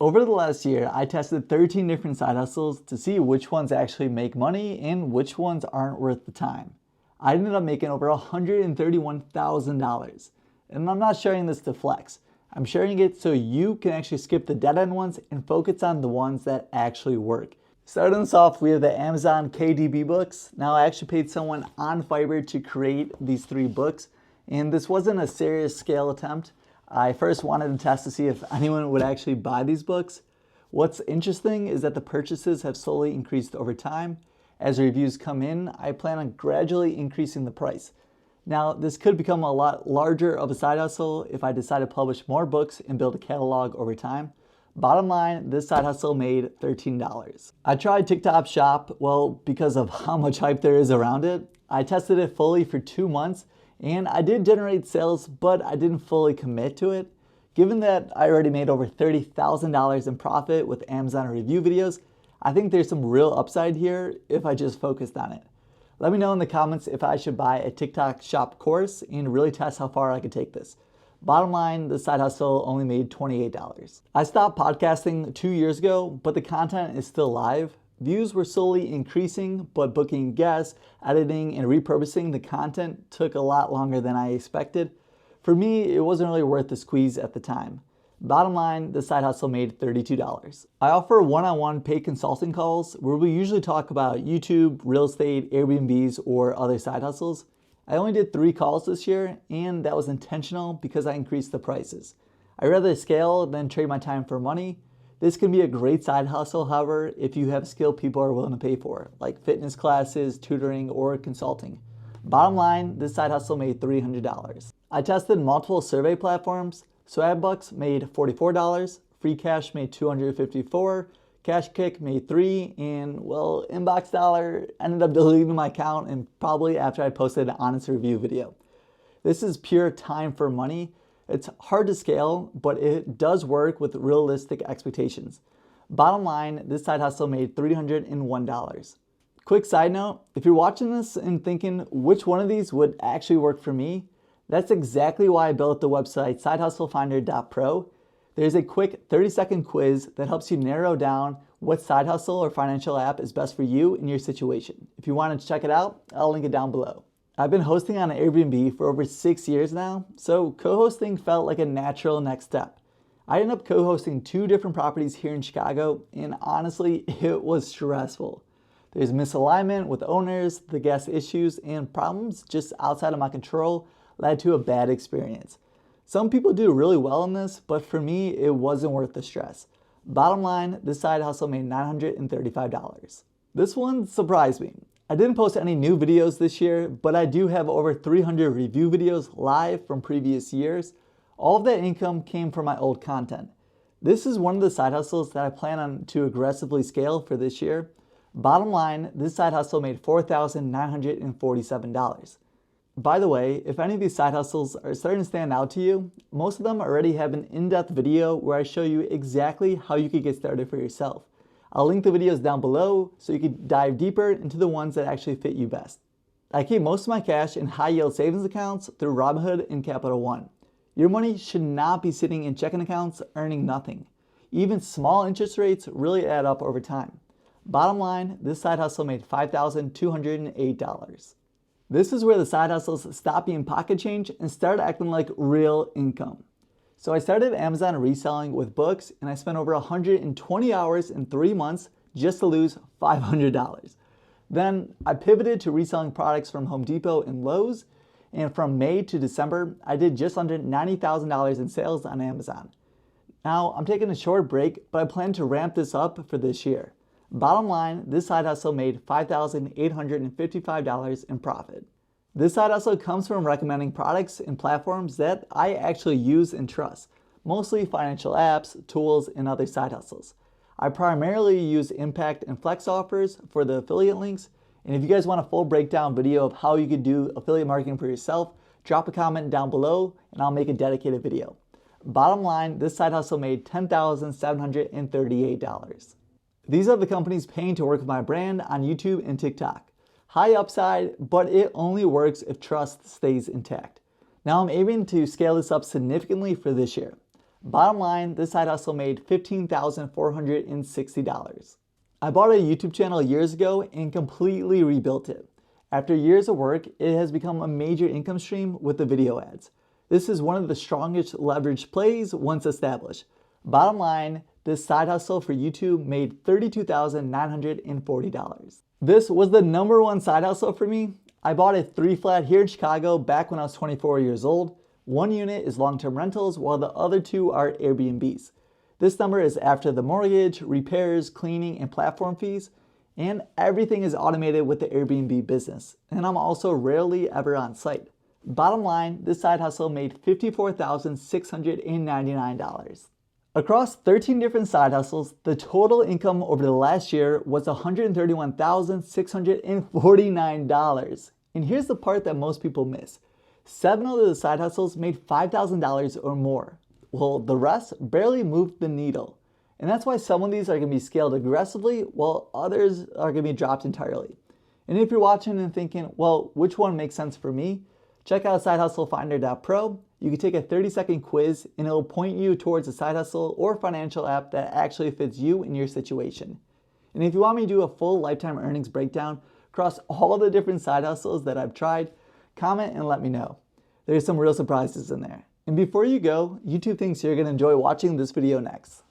Over the last year, I tested 13 different side hustles to see which ones actually make money and which ones aren't worth the time. I ended up making over $131,000. And I'm not sharing this to flex. I'm sharing it so you can actually skip the dead-end ones and focus on the ones that actually work. Starting us off, we have the Amazon KDP Books. Now, I actually paid someone on Fiverr to create these 3 books, and this wasn't a serious scale attempt. I first wanted to test to see if anyone would actually buy these books. What's interesting is that the purchases have slowly increased over time. As reviews come in, I plan on gradually increasing the price. Now, this could become a lot larger of a side hustle if I decide to publish more books and build a catalog over time. Bottom line, this side hustle made $13. I tried TikTok Shop, well, because of how much hype there is around it. I tested it fully for 2 months, and I did generate sales, but I didn't fully commit to it. Given that I already made over $30,000 in profit with Amazon review videos, I think there's some real upside here if I just focused on it. Let me know in the comments if I should buy a TikTok Shop course and really test how far I could take this. Bottom line, the side hustle only made $28. I stopped podcasting 2 years ago, but the content is still live. Views were slowly increasing, but booking guests, editing, and repurposing the content took a lot longer than I expected. For me, it wasn't really worth the squeeze at the time. Bottom line, the side hustle made $32. I offer one-on-one paid consulting calls where we usually talk about YouTube, real estate, Airbnbs, or other side hustles. I only did 3 calls this year, and that was intentional because I increased the prices. I'd rather scale than trade my time for money. This can be a great side hustle, however, if you have a skill people are willing to pay for, like fitness classes, tutoring, or consulting. Bottom line, this side hustle made $300. I tested multiple survey platforms. Swagbucks made $44, Free Cash made $254, Cash Kick made $3, and well, Inbox Dollar ended up deleting my account and probably after I posted an honest review video. This is pure time for money. It's hard to scale, but it does work with realistic expectations. Bottom line, this side hustle made $301. Quick side note, if you're watching this and thinking which one of these would actually work for me, that's exactly why I built the website sidehustlefinder.pro. There's a quick 30-second quiz that helps you narrow down what side hustle or financial app is best for you in your situation. If you want to check it out, I'll link it down below. I've been hosting on Airbnb for over 6 years now, so co-hosting felt like a natural next step. I ended up co-hosting 2 different properties here in Chicago, and honestly, it was stressful. There's misalignment with owners, the guest issues, and problems just outside of my control led to a bad experience. Some people do really well in this, but for me, it wasn't worth the stress. Bottom line, this side hustle made $935. This one surprised me. I didn't post any new videos this year, but I do have over 300 review videos live from previous years. All of that income came from my old content. This is one of the side hustles that I plan on to aggressively scale for this year. Bottom line, this side hustle made $4,947. By the way, if any of these side hustles are starting to stand out to you, most of them already have an in-depth video where I show you exactly how you could get started for yourself. I'll link the videos down below so you can dive deeper into the ones that actually fit you best. I keep most of my cash in high-yield savings accounts through Robinhood and Capital One. Your money should not be sitting in checking accounts earning nothing. Even small interest rates really add up over time. Bottom line, this side hustle made $5,208. This is where the side hustles stop being pocket change and start acting like real income. So I started Amazon reselling with books, and I spent over 120 hours in 3 months just to lose $500. Then I pivoted to reselling products from Home Depot and Lowe's, and from May to December, I did just under $90,000 in sales on Amazon. Now I'm taking a short break, but I plan to ramp this up for this year. Bottom line, this side hustle made $5,855 in profit. This side hustle comes from recommending products and platforms that I actually use and trust, mostly financial apps, tools, and other side hustles. I primarily use Impact and Flex offers for the affiliate links, and if you guys want a full breakdown video of how you can do affiliate marketing for yourself, drop a comment down below and I'll make a dedicated video. Bottom line, this side hustle made $10,738. These are the companies paying to work with my brand on YouTube and TikTok. High upside, but it only works if trust stays intact. Now I'm aiming to scale this up significantly for this year. Bottom line, this side hustle made $15,460. I bought a YouTube channel years ago and completely rebuilt it. After years of work, it has become a major income stream with the video ads. This is one of the strongest leverage plays once established. Bottom line, this side hustle for YouTube made $32,940. This was the number one side hustle for me. I bought a 3-flat here in Chicago back when I was 24 years old. One unit is long-term rentals while the other 2 are Airbnbs. This number is after the mortgage, repairs, cleaning, and platform fees, and everything is automated with the Airbnb business. And I'm also rarely ever on site. Bottom line, this side hustle made $54,699. Across 13 different side hustles, the total income over the last year was $131,649. And here's the part that most people miss. 7 of the side hustles made $5,000 or more. Well, the rest barely moved the needle. And that's why some of these are going to be scaled aggressively while others are going to be dropped entirely. And if you're watching and thinking, well, which one makes sense for me? Check out sidehustlefinder.pro. You can take a 30-second quiz and it will point you towards a side hustle or financial app that actually fits you and your situation. And if you want me to do a full lifetime earnings breakdown across all the different side hustles that I've tried, comment and let me know. There's some real surprises in there. And before you go, YouTube thinks you're going to enjoy watching this video next.